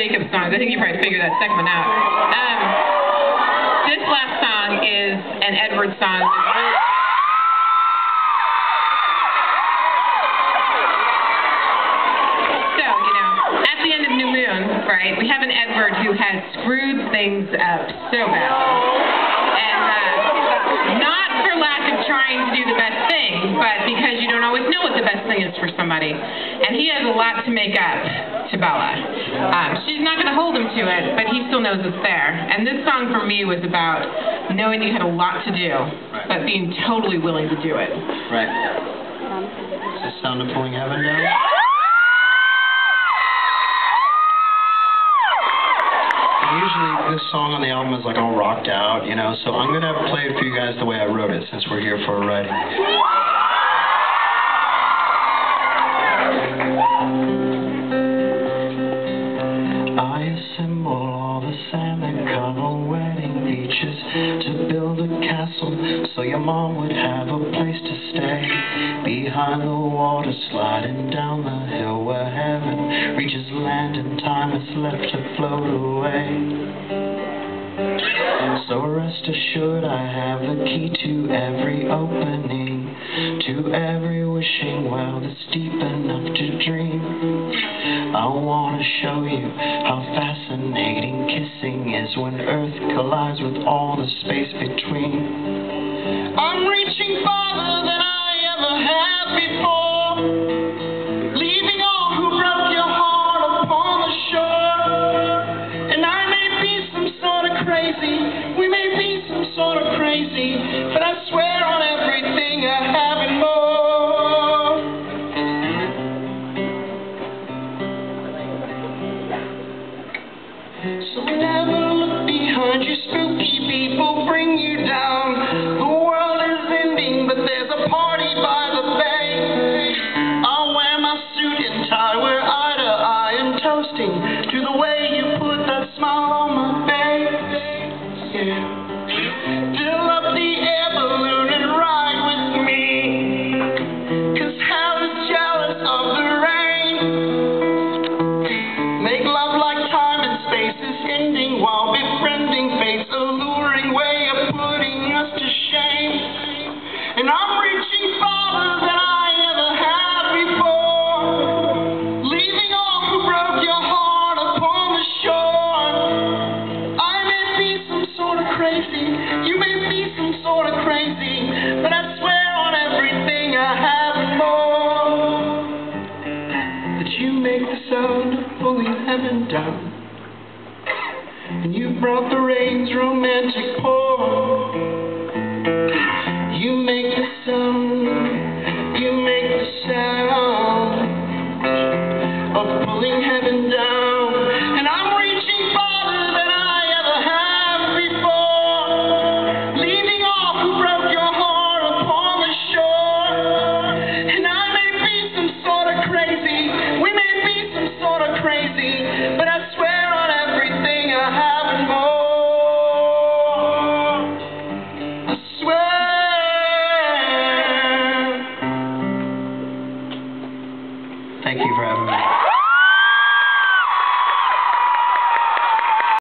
breakup songs. I think you probably figured that second one out. This last song is an Edward song. So, you know, at the end of New Moon, right, we have an Edward who has screwed things up so bad. And not for lack of trying to do the best thing, but because you don't always know what the best thing is for somebody. And he has a lot to make up to Bella. She's not going to hold him to it, but he still knows it's there. And this song for me was about knowing you had a lot to do, but being totally willing to do it. Right. Is this sound of pulling heaven down? Usually this song on the album is like all rocked out, you know, so I'm going to play it for you guys the way I wrote it since we're here for a writing. I assemble all the sand and cover wedding beaches to build a castle so your mom would have a place to stay behind the water, sliding down the hill where heaven reaches land and time is left to float away. So rest assured I have the key to every opening, to every wishing well that's deep enough to dream. I want to show you how fascinating kissing is when Earth collides with all the space between. I'm reaching farther than I ever have before, leaving all who broke your heart upon the shore. And I may be some sort of crazy, we may be some sort of crazy, but I swear on everything I have and more. So never look behind you, spooky people bring you down. The world is ending, but there's a party by the bay. I'll wear my suit and tie, we're eye to eye and toasting to the way you put that smile on my face. Yeah. Fill up the air balloon and ride with me, 'cause hell is jealous of the rain. Make love like time and space is ending while befriending fate's alluring way of putting us to shame. And I'm reaching farther than I ever have before, leaving all who broke your heart upon the shore. I may be some sort of crazy, you may be some sort of crazy, but I swear on everything I have and more, that you make the sound of pulling heaven down. And you brought the rains romantic